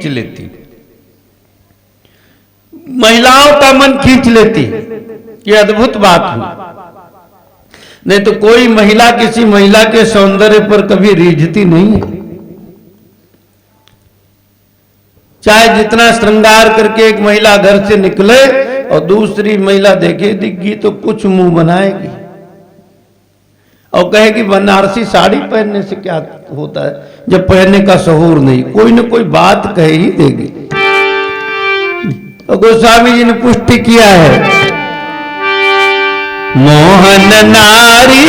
खींच लेती, महिलाओं का मन खींच लेती। ये अद्भुत बात हुई। नहीं तो कोई महिला किसी महिला के सौंदर्य पर कभी रीझती नहीं है। चाहे जितना श्रृंगार करके एक महिला घर से निकले और दूसरी महिला देखे दिखगी तो कुछ मुंह बनाएगी और कहेगी बनारसी साड़ी पहनने से क्या होता है, जब पहनने का शहूर नहीं। कोई न कोई बात कह ही देगी। तो गोस्वामी जी ने पुष्टि किया है, मोहन नारी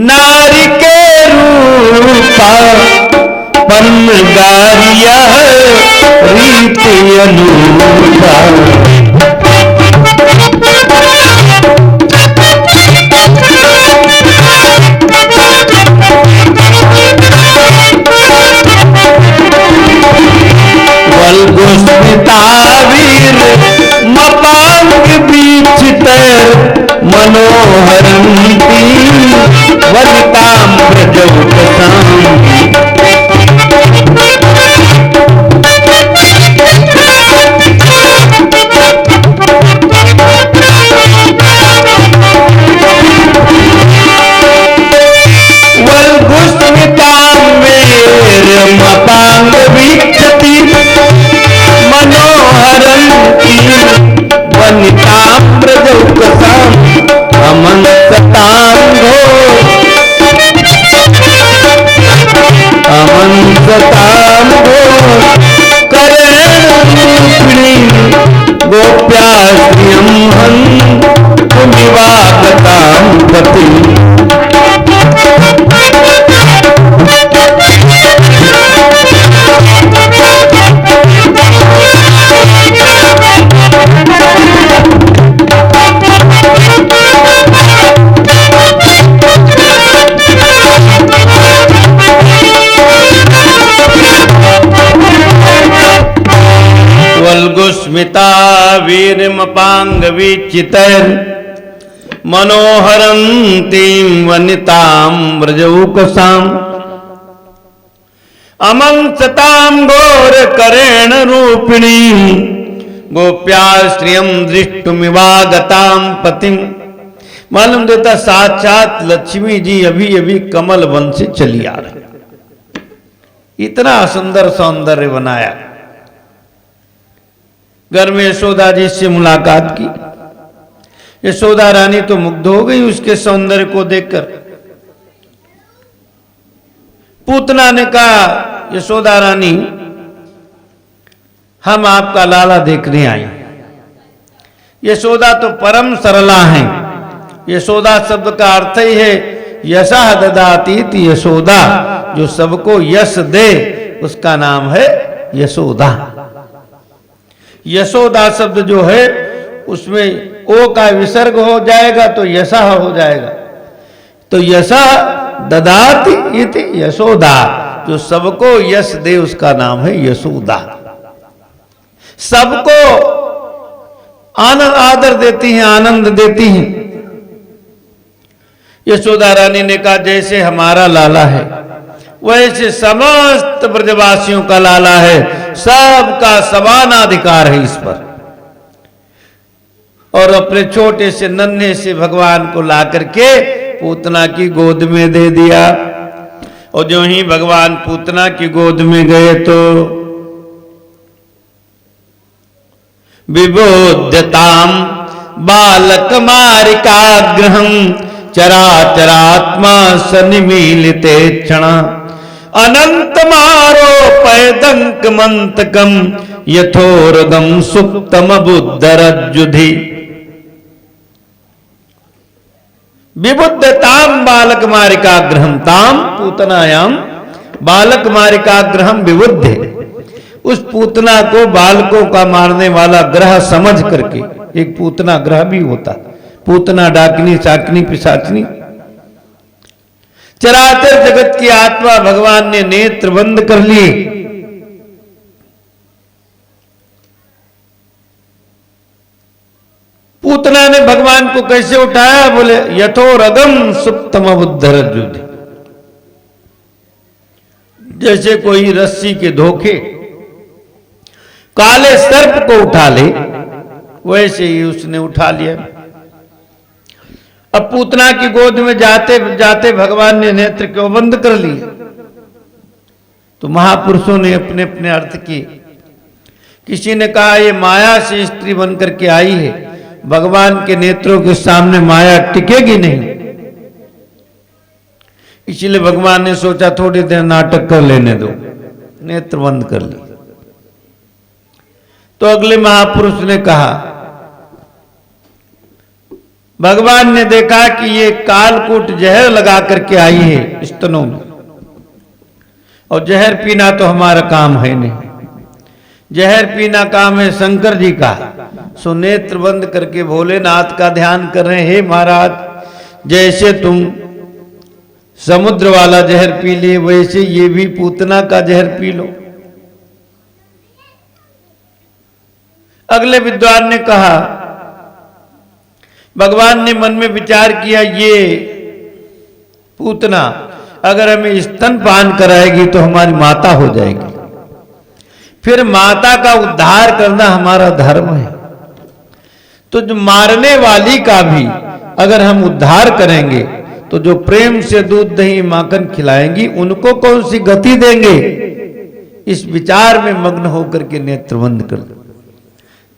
नारी के रूपा पन्नगारिया रीति अनुरूपा। वल्गुस्मितावीर मपांग बीच तैर मनोहरंती वनिताम ब्रजौकसाम। मपांग विक्षति मनोहरंती वनिताम ब्रजौकसाम। अमंसतांगो अमंसतांगो करेण रूपिणी गोप्याश्रियं हन्तुमिवागतां पतिम्। वल्गुस्मिता वीरमपांग विचितैर मनोहरंतीं वनितां व्रजौकसाम्। अमंसतां घोर करेण रूपिणी गोप्याश्रियं दृष्टुमिवागतां पतिम्। मालूम देता साक्षात लक्ष्मी जी अभी अभी कमल वन से चली आ रही। इतना सुंदर सौंदर्य बनाया। घर में यशोदा जी से मुलाकात की। यशोदा रानी तो मुग्ध हो गई उसके सौंदर्य को देखकर। पूतना ने कहा, यशोदा रानी हम आपका लाला देखने आए। यशोदा तो परम सरला हैं। यशोदा शब्द का अर्थ ही है यशः ददातीति यशोदा, जो सबको यश दे उसका नाम है यशोदा। यशोदा शब्द जो है उसमें ओ का विसर्ग हो जाएगा तो यशा हो जाएगा। तो यशा ददाति इति यशोदा, जो सबको यश दे उसका नाम है यशोदा। सबको आनंद आदर देती हैं, आनंद देती हैं। यशोदा रानी ने कहा जैसे हमारा लाला है वैसे समस्त ब्रजवासियों का लाला है, सबका समान अधिकार है इस पर। और अपने छोटे से नन्हे से भगवान को ला करके पूतना की गोद में दे दिया। और जो ही भगवान पूतना की गोद में गए तो विबोध्यताम बालक मारिकाग्रहं चराचरात्मा सनिमीलिते क्षण अनंत मारोपयदंक मंतकम यथोरगम सुप्तम बुद्धरज्जुधि। विबुद्धताम बालक मारिकाग्रहम ताम पूतनायाम बालक मारिकाग्रहम विबुद्धे। उस पूतना को बालकों का मारने वाला ग्रह समझ करके, एक पूतना ग्रह भी होता, पूतना डाकनी चाकनी पिशाचनी। चराचर जगत की आत्मा भगवान ने नेत्र बंद कर लिए। पूतना ने भगवान को कैसे उठाया? बोले यथोरगम सुप्तम बुद्धरज्जुधि। जैसे कोई रस्सी के धोखे काले सर्प को उठा ले, वैसे ही उसने उठा लिया। अब पूतना की गोद में जाते जाते भगवान ने नेत्र क्यों बंद कर लिए? तो महापुरुषों ने अपने अपने अर्थ किए। किसी ने कहा ये माया से स्त्री बनकर के आई है, भगवान के नेत्रों के सामने माया टिकेगी नहीं, इसलिए भगवान ने सोचा थोड़ी देर नाटक कर लेने दो, नेत्र बंद कर ली। तो अगले महापुरुष ने कहा, भगवान ने देखा कि ये कालकूट जहर लगा करके आई है स्तनों में, और जहर पीना तो हमारा काम है नहीं, जहर पीना काम है शंकर जी का। सो नेत्र बंद करके भोलेनाथ का ध्यान कर रहे हैं। महाराज, जैसे तुम समुद्र वाला जहर पी लिए, वैसे ये भी पूतना का जहर पी लो। अगले विद्वान ने कहा, भगवान ने मन में विचार किया, ये पूतना अगर हमें स्तनपान कराएगी तो हमारी माता हो जाएगी, फिर माता का उद्धार करना हमारा धर्म है। तो जो मारने वाली का भी अगर हम उद्धार करेंगे तो जो प्रेम से दूध दही माखन खिलाएंगी उनको कौन सी गति देंगे? इस विचार में मग्न होकर के नेत्र बंद कर दो।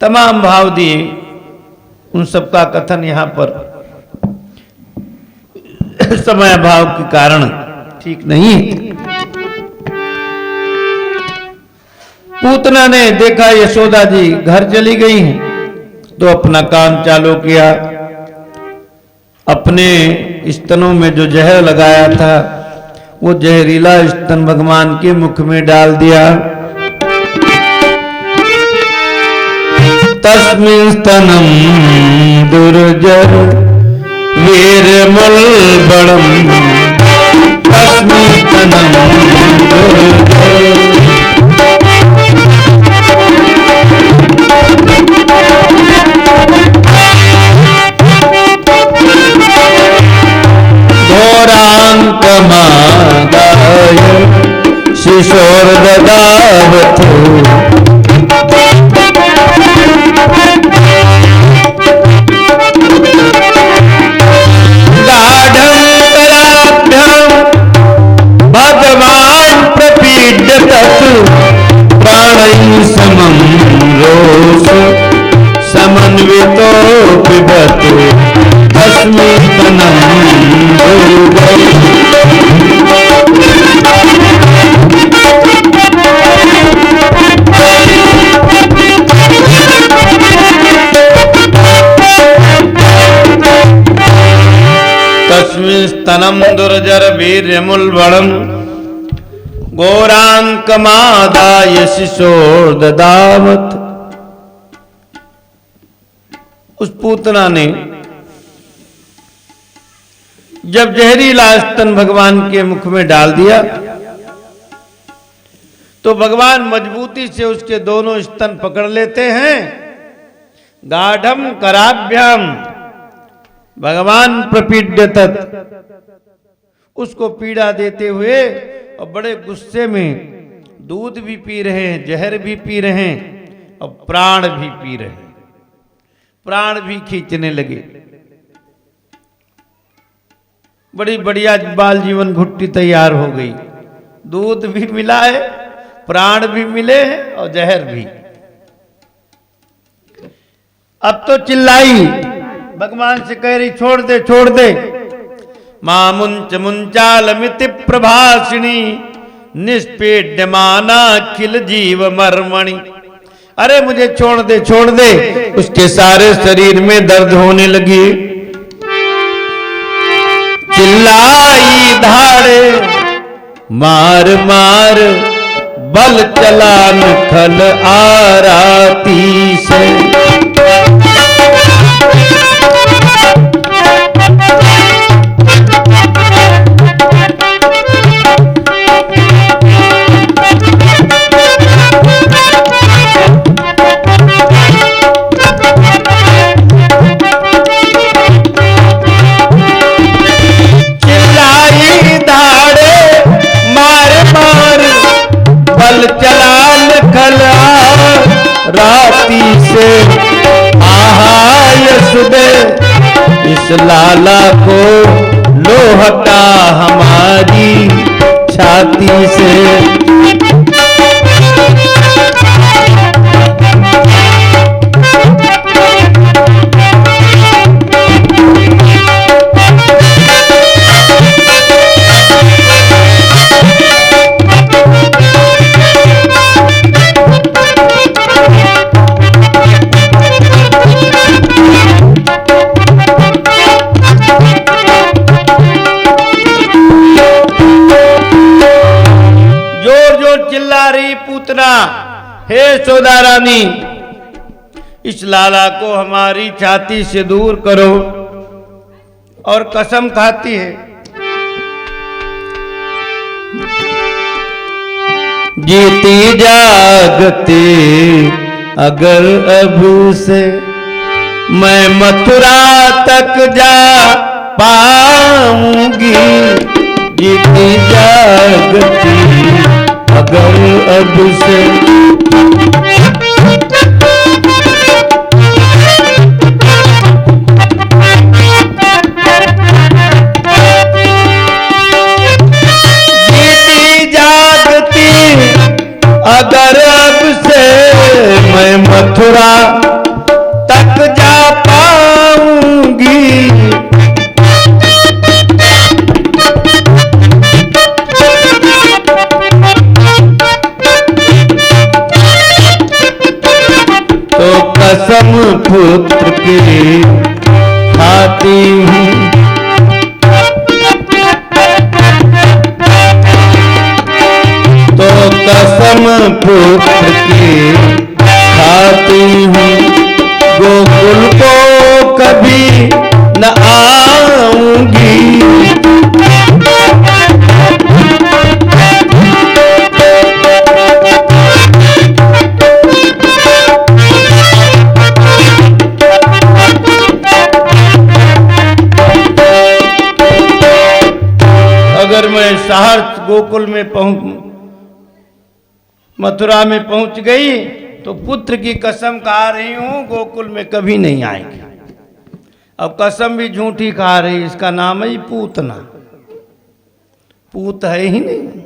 तमाम भाव दिए, उन सबका कथन यहां पर समय भाव के कारण ठीक नहीं है। पूतना ने देखा यशोदा जी घर चली गई हैं, तो अपना काम चालू किया। अपने स्तनों में जो जहर लगाया था वो जहरीला स्तन भगवान के मुख में डाल दिया। तस्मिन् स्तनम दुर्जर वीरमुल बड़म, तस्मिन् स्तनम दुर्जर। घोरांकमादाय शिशोर ददावतु, गाढ़ं कराभ्यां भगवान प्रपीड्यतत्, प्राणैः समं रोष समन्वितो पिबतु, तस्मिन् स्तनं दुर्जर। तस्मिन् स्तनं दुर्जर वीर्यमुल्बणं, घोरांकमादाय शिशोर ददावत। उस पूतना ने जब जहरीला स्तन भगवान के मुख में डाल दिया तो भगवान मजबूती से उसके दोनों स्तन पकड़ लेते हैं। गाढ़म कराभ्याम भगवान प्रपीड्यतत्, उसको पीड़ा देते हुए और बड़े गुस्से में दूध भी पी रहे हैं, जहर भी पी रहे हैं और प्राण भी पी रहे हैं, प्राण भी खींचने लगे। बड़ी बढ़िया बाल जीवन घुट्टी तैयार हो गई, दूध भी मिला है, प्राण भी मिले हैं और जहर भी। अब तो चिल्लाई, भगवान से कह रही छोड़ दे छोड़ दे। मामुंच मुंचालमिति प्रभाषिणी निष्पेड्यमाना अखिल जीव मर्मणि। अरे मुझे छोड़ दे छोड़ दे। उसके सारे शरीर में दर्द होने लगी, चिल्लाई धाड़े मार मार, बल चलान खल आराती से। बल चलान खल राती से। आहा यशोदे इस लाला को लो हटा हमारी छाती से। चिल्ला रही पूतना, हे यशोदा रानी इस लाला को हमारी छाती से दूर करो। और कसम खाती है, जीती जागती अगर अब से मैं मथुरा तक जा पाऊंगी। जीती जागती अगर अब से। जीती जागती अगर अब से मैं मथुरा तक जा पाऊंगी। कसम पुत्र की खाती हूँ, तो कसम पुत्र की खाती हूँ। गोकुल को कभी न आऊंगी। अगर मैं सहर्ष गोकुल में मथुरा में पहुंच गई तो पुत्र की कसम खा रही हूं गोकुल में कभी नहीं आएगी। अब कसम भी झूठी खा रही, इसका नाम है पूतना। पूत है ही नहीं।